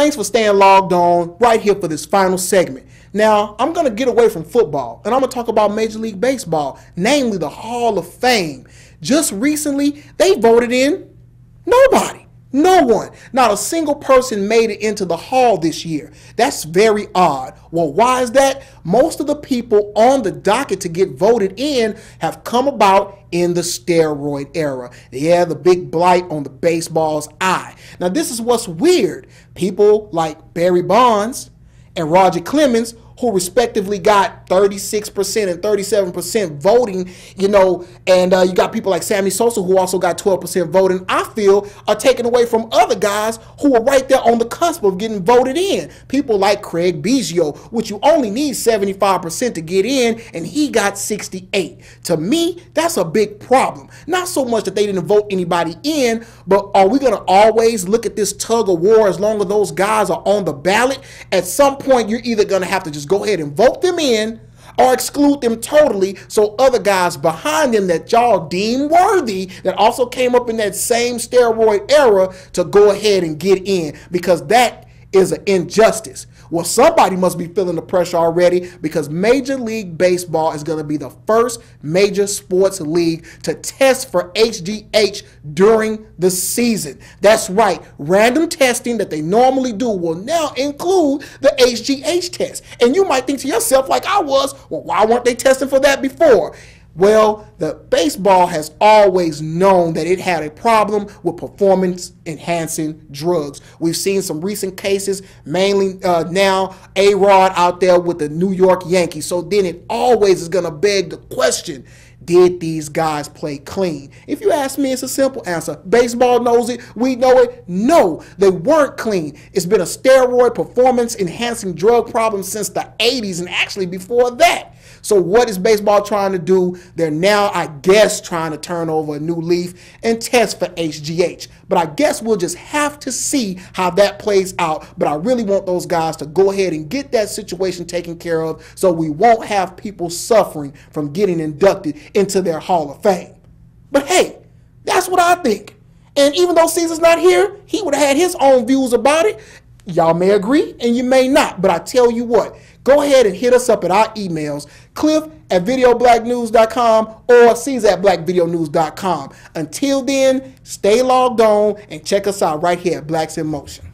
Thanks for staying logged on right here for this final segment. Now, I'm going to get away from football, and I'm going to talk about Major League Baseball, namely the Hall of Fame. Just recently, they voted in nobody. No one. Not a single person made it into the Hall this year. That's very odd. Well, why is that? Most of the people on the docket to get voted in have come about in the steroid era. Yeah, the big blight on the baseball's eye. Now, this is what's weird. People like Barry Bonds and Roger Clemens, who respectively got 36% and 37% voting, and you got people like Sammy Sosa, who also got 12% voting, I feel are taken away from other guys who are right there on the cusp of getting voted in. People like Craig Biggio, which you only need 75% to get in, and he got 68. To me, that's a big problem. Not so much that they didn't vote anybody in, but are we going to always look at this tug of war as long as those guys are on the ballot? At some point, you're either going to have to just go ahead and vote them in or exclude them totally so other guys behind them that y'all deem worthy that also came up in that same steroid era to go ahead and get in, because that is an injustice. Well, somebody must be feeling the pressure already, because Major League Baseball is going to be the first major sports league to test for HGH during the season. That's right. Random testing that they normally do will now include the HGH test. And you might think to yourself, like I was, well, why weren't they testing for that before? Well, the baseball has always known that it had a problem with performance-enhancing drugs. We've seen some recent cases, mainly now A-Rod out there with the New York Yankees. So then it always is going to beg the question, did these guys play clean? If you ask me, it's a simple answer. Baseball knows it. We know it. No, they weren't clean. It's been a steroid performance-enhancing drug problem since the 80s and actually before that. So what is baseball trying to do? They're now, I guess, trying to turn over a new leaf and test for HGH. But I guess we'll just have to see how that plays out. But I really want those guys to go ahead and get that situation taken care of so we won't have people suffering from getting inducted into their Hall of Fame. But hey, that's what I think. And even though Caesar's not here, he would have had his own views about it. Y'all may agree and you may not, but I tell you what, go ahead and hit us up at our emails, cliff@videoblacknews.com or caesar@blackvideonews.com. Until then, stay logged on and check us out right here at Blacks in Motion.